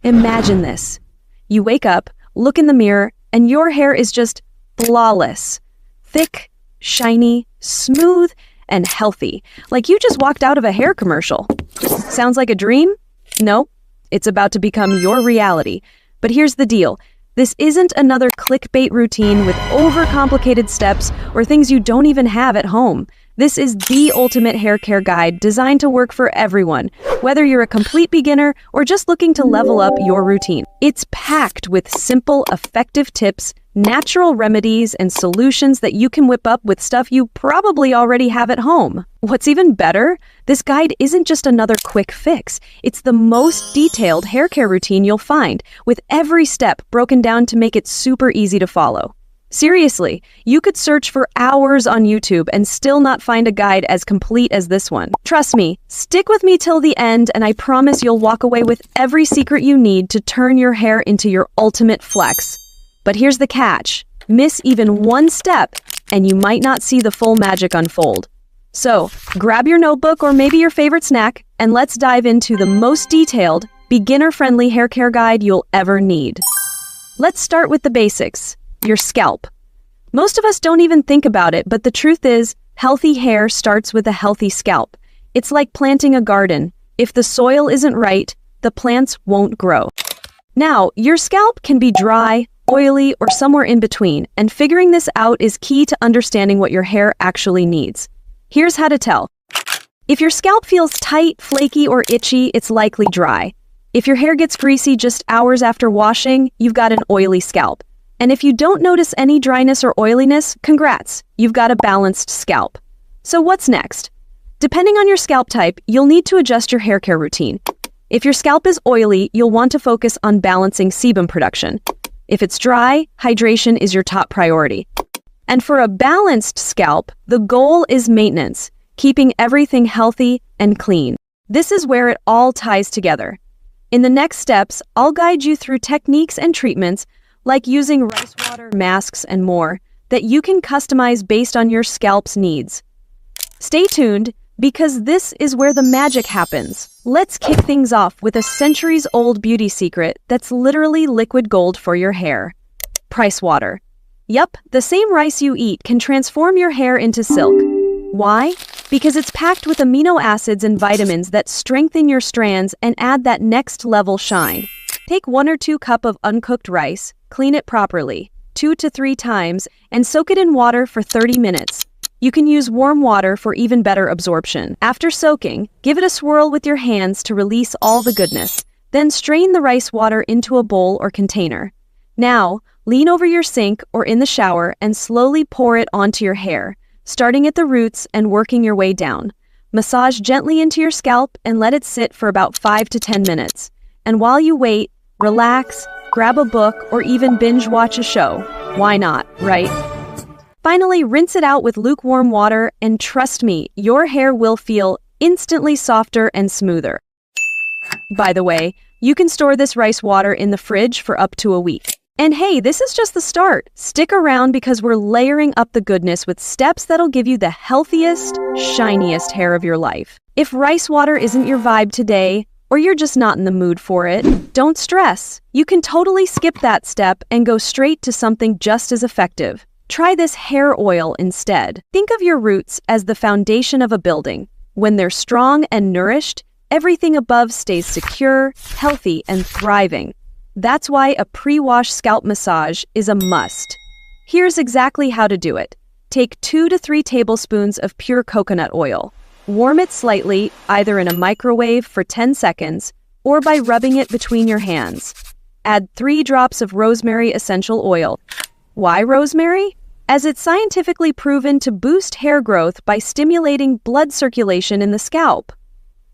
Imagine this. You wake up, look in the mirror, and your hair is just flawless. Thick, shiny, smooth, and healthy. Like you just walked out of a hair commercial. Sounds like a dream? No, it's about to become your reality. But here's the deal. This isn't another clickbait routine with overcomplicated steps or things you don't even have at home. This is the ultimate hair care guide designed to work for everyone, whether you're a complete beginner or just looking to level up your routine. It's packed with simple, effective tips, natural remedies, and solutions that you can whip up with stuff you probably already have at home. What's even better, this guide isn't just another quick fix. It's the most detailed hair care routine you'll find, with every step broken down to make it super easy to follow. Seriously, you could search for hours on YouTube and still not find a guide as complete as this one. Trust me, stick with me till the end and I promise you'll walk away with every secret you need to turn your hair into your ultimate flex. But here's the catch. Miss even one step and you might not see the full magic unfold. So, grab your notebook or maybe your favorite snack and let's dive into the most detailed, beginner-friendly hair care guide you'll ever need. Let's start with the basics. Your scalp. Most of us don't even think about it, but the truth is, healthy hair starts with a healthy scalp. It's like planting a garden. If the soil isn't right, the plants won't grow. Now, your scalp can be dry, oily, or somewhere in between, and figuring this out is key to understanding what your hair actually needs. Here's how to tell. If your scalp feels tight, flaky, or itchy, it's likely dry. If your hair gets greasy just hours after washing, you've got an oily scalp. And if you don't notice any dryness or oiliness, congrats, you've got a balanced scalp. So what's next? Depending on your scalp type, you'll need to adjust your hair care routine. If your scalp is oily, you'll want to focus on balancing sebum production. If it's dry, hydration is your top priority. And for a balanced scalp, the goal is maintenance, keeping everything healthy and clean. This is where it all ties together. In the next steps, I'll guide you through techniques and treatments like using rice water, masks, and more, that you can customize based on your scalp's needs. Stay tuned, because this is where the magic happens. Let's kick things off with a centuries-old beauty secret that's literally liquid gold for your hair. Rice water. Yup, the same rice you eat can transform your hair into silk. Why? Because it's packed with amino acids and vitamins that strengthen your strands and add that next-level shine. Take 1 or 2 cups of uncooked rice, clean it properly, 2 to 3 times, and soak it in water for 30 minutes. You can use warm water for even better absorption. After soaking, give it a swirl with your hands to release all the goodness. Then strain the rice water into a bowl or container. Now, lean over your sink or in the shower and slowly pour it onto your hair, starting at the roots and working your way down. Massage gently into your scalp and let it sit for about 5 to 10 minutes. And while you wait, relax, grab a book, or even binge watch a show. Why not, right? Finally, rinse it out with lukewarm water, and trust me, your hair will feel instantly softer and smoother. By the way, you can store this rice water in the fridge for up to a week. And hey, this is just the start. Stick around because we're layering up the goodness with steps that'll give you the healthiest, shiniest hair of your life. If rice water isn't your vibe today, or you're just not in the mood for it, don't stress. You can totally skip that step and go straight to something just as effective. Try this hair oil instead. Think of your roots as the foundation of a building. When they're strong and nourished, everything above stays secure, healthy, and thriving. That's why a pre-wash scalp massage is a must. Here's exactly how to do it. Take 2 to 3 tablespoons of pure coconut oil. Warm it slightly, either in a microwave for 10 seconds or by rubbing it between your hands. Add 3 drops of rosemary essential oil. Why rosemary? As it's scientifically proven to boost hair growth by stimulating blood circulation in the scalp.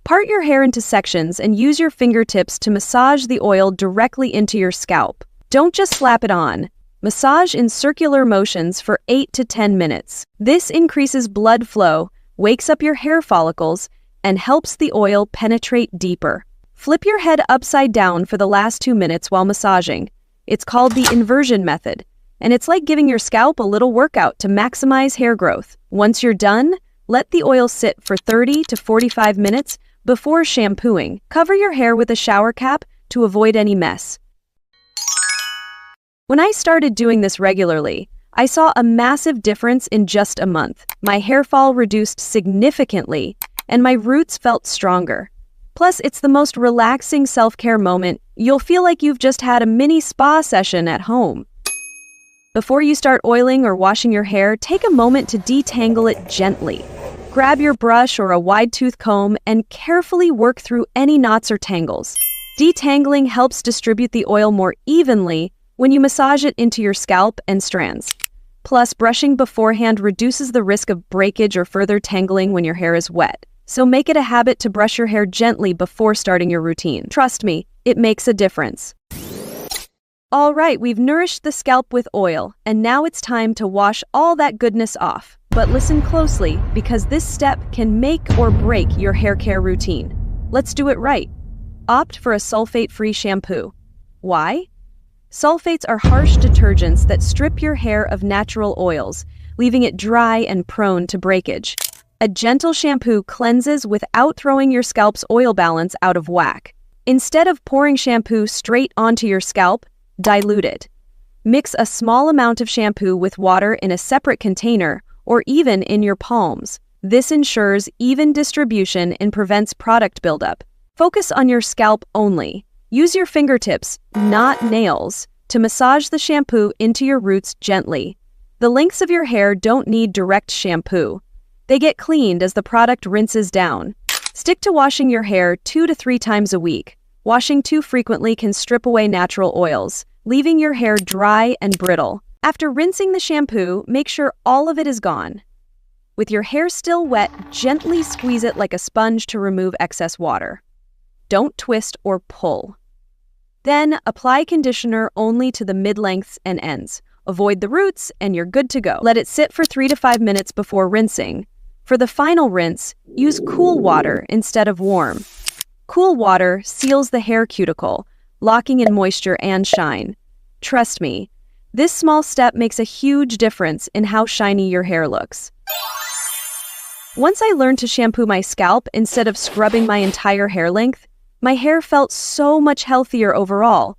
Part your hair into sections and use your fingertips to massage the oil directly into your scalp. Don't just slap it on. Massage in circular motions for 8 to 10 minutes. This increases blood flow, wakes up your hair follicles, and helps the oil penetrate deeper. Flip your head upside down for the last 2 minutes while massaging. It's called the inversion method, and it's like giving your scalp a little workout to maximize hair growth. Once you're done, let the oil sit for 30 to 45 minutes before shampooing. Cover your hair with a shower cap to avoid any mess. When I started doing this regularly, I saw a massive difference in just a month. My hair fall reduced significantly, and my roots felt stronger. Plus, it's the most relaxing self-care moment. You'll feel like you've just had a mini spa session at home. Before you start oiling or washing your hair, take a moment to detangle it gently. Grab your brush or a wide-tooth comb and carefully work through any knots or tangles. Detangling helps distribute the oil more evenly when you massage it into your scalp and strands. Plus, brushing beforehand reduces the risk of breakage or further tangling when your hair is wet. So make it a habit to brush your hair gently before starting your routine. Trust me, it makes a difference. All right, we've nourished the scalp with oil, and now it's time to wash all that goodness off. But listen closely, because this step can make or break your hair care routine. Let's do it right. Opt for a sulfate-free shampoo. Why? Sulfates are harsh detergents that strip your hair of natural oils, leaving it dry and prone to breakage. A gentle shampoo cleanses without throwing your scalp's oil balance out of whack. Instead of pouring shampoo straight onto your scalp, dilute it. Mix a small amount of shampoo with water in a separate container or even in your palms. This ensures even distribution and prevents product buildup. Focus on your scalp only. Use your fingertips, not nails, to massage the shampoo into your roots gently. The lengths of your hair don't need direct shampoo. They get cleaned as the product rinses down. Stick to washing your hair 2 to 3 times a week. Washing too frequently can strip away natural oils, leaving your hair dry and brittle. After rinsing the shampoo, make sure all of it is gone. With your hair still wet, gently squeeze it like a sponge to remove excess water. Don't twist or pull. Then, apply conditioner only to the mid-lengths and ends. Avoid the roots, and you're good to go. Let it sit for 3 to 5 minutes before rinsing. For the final rinse, use cool water instead of warm. Cool water seals the hair cuticle, locking in moisture and shine. Trust me, this small step makes a huge difference in how shiny your hair looks. Once I learned to shampoo my scalp instead of scrubbing my entire hair length, my hair felt so much healthier overall.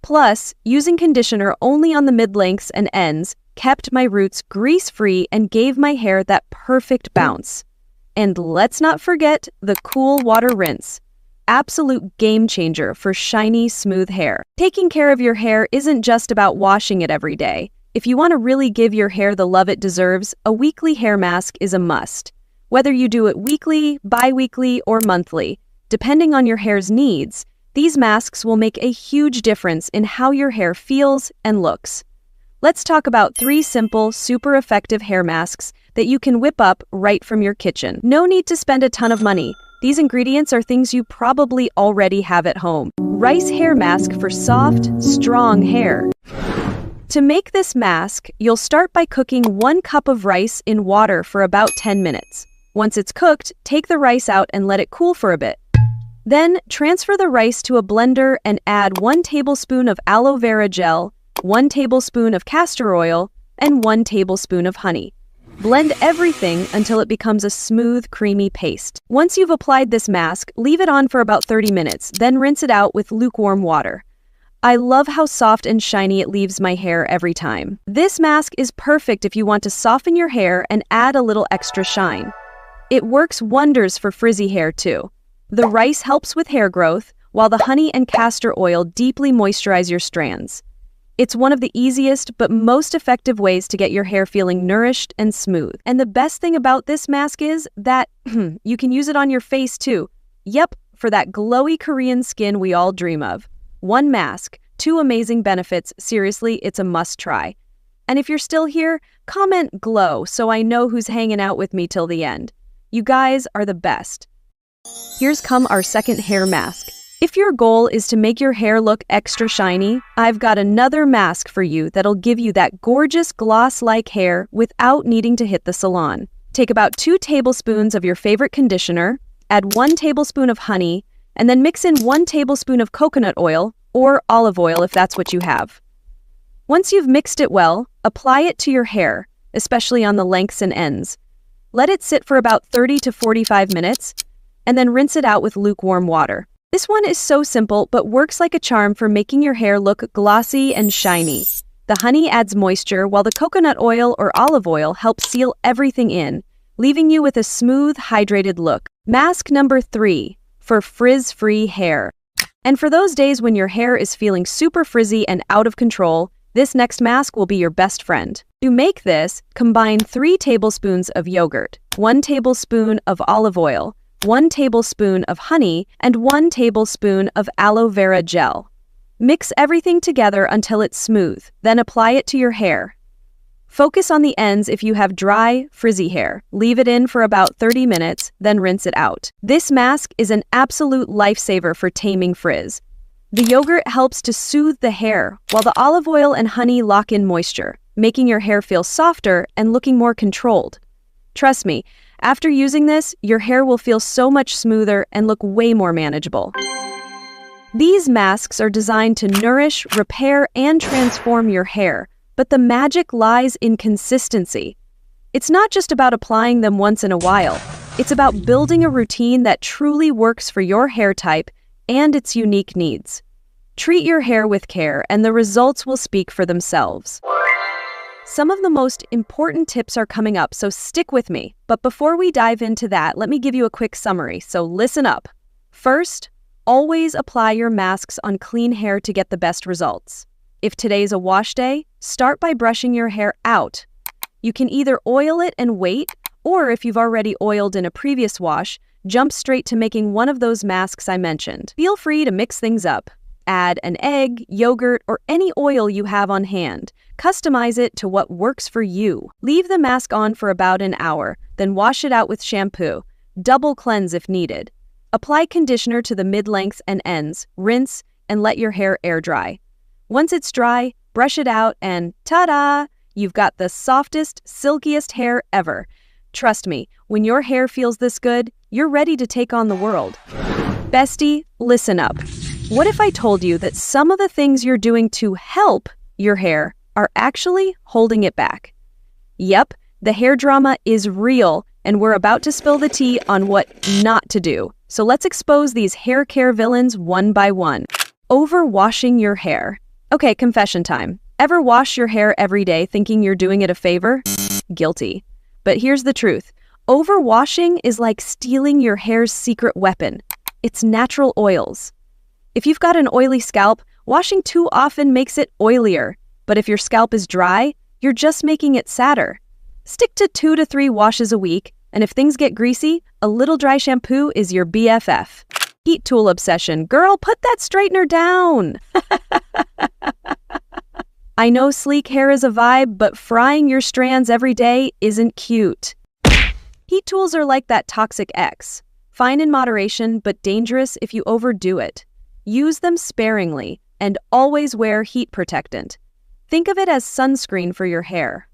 Plus, using conditioner only on the mid-lengths and ends kept my roots grease-free and gave my hair that perfect bounce. And let's not forget the cool water rinse. Absolute game changer for shiny, smooth hair. Taking care of your hair isn't just about washing it every day. If you want to really give your hair the love it deserves, a weekly hair mask is a must. Whether you do it weekly, bi-weekly, or monthly, depending on your hair's needs, these masks will make a huge difference in how your hair feels and looks. Let's talk about 3 simple, super effective hair masks that you can whip up right from your kitchen. No need to spend a ton of money. These ingredients are things you probably already have at home. Rice hair mask for soft, strong hair. To make this mask, you'll start by cooking 1 cup of rice in water for about 10 minutes. Once it's cooked, take the rice out and let it cool for a bit. Then, transfer the rice to a blender and add 1 tablespoon of aloe vera gel, 1 tablespoon of castor oil, and 1 tablespoon of honey. Blend everything until it becomes a smooth, creamy paste. Once you've applied this mask, leave it on for about 30 minutes, then rinse it out with lukewarm water. I love how soft and shiny it leaves my hair every time. This mask is perfect if you want to soften your hair and add a little extra shine. It works wonders for frizzy hair too. The rice helps with hair growth, while the honey and castor oil deeply moisturize your strands. It's one of the easiest but most effective ways to get your hair feeling nourished and smooth. And the best thing about this mask is that you can use it on your face too. Yep, for that glowy Korean skin we all dream of. 1 mask, 2 amazing benefits. Seriously, it's a must try. And if you're still here, comment glow so I know who's hanging out with me till the end. You guys are the best. Here's come our second hair mask. If your goal is to make your hair look extra shiny, I've got another mask for you that'll give you that gorgeous gloss-like hair without needing to hit the salon. Take about 2 tablespoons of your favorite conditioner, add 1 tablespoon of honey, and then mix in 1 tablespoon of coconut oil or olive oil if that's what you have. Once you've mixed it well, apply it to your hair, especially on the lengths and ends. Let it sit for about 30 to 45 minutes, and then rinse it out with lukewarm water. This one is so simple but works like a charm for making your hair look glossy and shiny. The honey adds moisture while the coconut oil or olive oil helps seal everything in, leaving you with a smooth, hydrated look. Mask number 3, for frizz-free hair. And for those days when your hair is feeling super frizzy and out of control, this next mask will be your best friend. To make this, combine 3 tablespoons of yogurt, 1 tablespoon of olive oil, 1 tablespoon of honey, and 1 tablespoon of aloe vera gel. Mix everything together until it's smooth, then apply it to your hair. Focus on the ends if you have dry, frizzy hair. Leave it in for about 30 minutes, then rinse it out. This mask is an absolute lifesaver for taming frizz. The yogurt helps to soothe the hair, while the olive oil and honey lock in moisture, making your hair feel softer and looking more controlled. Trust me, after using this, your hair will feel so much smoother and look way more manageable. These masks are designed to nourish, repair, and transform your hair, but the magic lies in consistency. It's not just about applying them once in a while. It's about building a routine that truly works for your hair type and its unique needs. Treat your hair with care, and the results will speak for themselves. Some of the most important tips are coming up, so stick with me. But before we dive into that, let me give you a quick summary, so listen up. First, always apply your masks on clean hair to get the best results. If today's a wash day, start by brushing your hair out. You can either oil it and wait, or if you've already oiled in a previous wash, jump straight to making one of those masks I mentioned. Feel free to mix things up. Add an egg, yogurt, or any oil you have on hand. Customize it to what works for you. Leave the mask on for about an hour, then wash it out with shampoo. Double cleanse if needed. Apply conditioner to the mid-lengths and ends, rinse, and let your hair air dry. Once it's dry, brush it out and ta-da! You've got the softest, silkiest hair ever. Trust me, when your hair feels this good, you're ready to take on the world. Bestie, listen up. What if I told you that some of the things you're doing to help your hair are actually holding it back? Yep, the hair drama is real, and we're about to spill the tea on what not to do. So let's expose these hair care villains one by one. Overwashing your hair. Okay, confession time. Ever wash your hair every day thinking you're doing it a favor? Guilty. But here's the truth. Overwashing is like stealing your hair's secret weapon. It's natural oils. If you've got an oily scalp, washing too often makes it oilier. But if your scalp is dry, you're just making it sadder. Stick to 2 to 3 washes a week, and if things get greasy, a little dry shampoo is your BFF. Heat tool obsession. Girl, put that straightener down! I know sleek hair is a vibe, but frying your strands every day isn't cute. Heat tools are like that toxic ex. Fine in moderation, but dangerous if you overdo it. Use them sparingly, and always wear heat protectant. Think of it as sunscreen for your hair.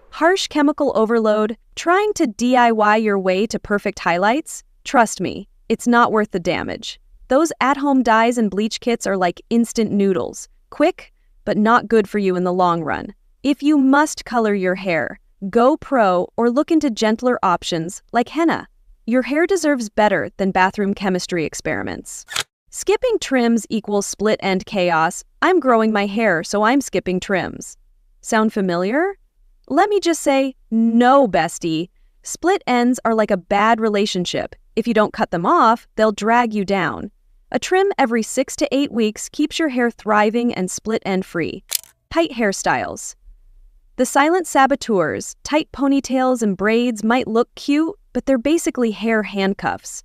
Harsh chemical overload, trying to DIY your way to perfect highlights? Trust me, it's not worth the damage. Those at-home dyes and bleach kits are like instant noodles. Quick, but not good for you in the long run. If you must color your hair, go pro or look into gentler options like henna. Your hair deserves better than bathroom chemistry experiments. Skipping trims equals split end chaos. I'm growing my hair, so I'm skipping trims. Sound familiar? Let me just say, no, bestie. Split ends are like a bad relationship. If you don't cut them off, they'll drag you down. A trim every 6 to 8 weeks keeps your hair thriving and split end free. Tight hairstyles. The silent saboteurs, tight ponytails and braids might look cute, but they're basically hair handcuffs.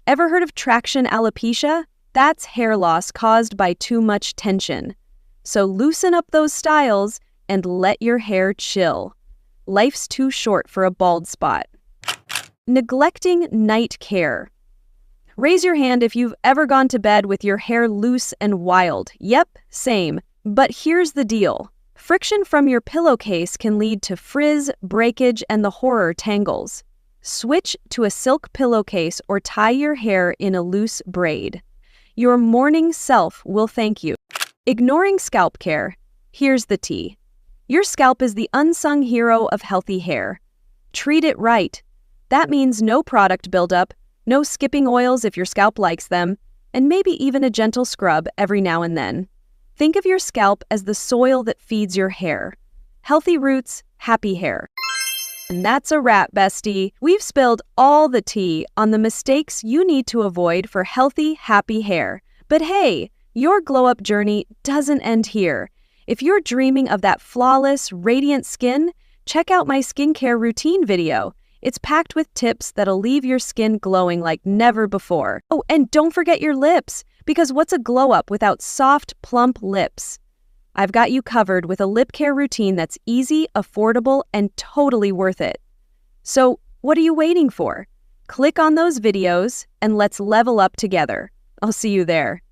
Ever heard of traction alopecia? That's hair loss caused by too much tension. So loosen up those styles and let your hair chill. Life's too short for a bald spot. Neglecting night care. Raise your hand if you've ever gone to bed with your hair loose and wild. Yep, same. But here's the deal. Friction from your pillowcase can lead to frizz, breakage, and the horror tangles. Switch to a silk pillowcase or tie your hair in a loose braid. Your morning self will thank you. Ignoring scalp care. Here's the tea. Your scalp is the unsung hero of healthy hair. Treat it right. That means no product buildup, no skipping oils if your scalp likes them, and maybe even a gentle scrub every now and then. Think of your scalp as the soil that feeds your hair. Healthy roots, happy hair. And that's a wrap, bestie. We've spilled all the tea on the mistakes you need to avoid for healthy, happy hair. But hey, your glow-up journey doesn't end here. If you're dreaming of that flawless, radiant skin, check out my skincare routine video. It's packed with tips that'll leave your skin glowing like never before. Oh, and don't forget your lips, because what's a glow-up without soft, plump lips? I've got you covered with a lip care routine that's easy, affordable, and totally worth it. So, what are you waiting for? Click on those videos and let's level up together. I'll see you there.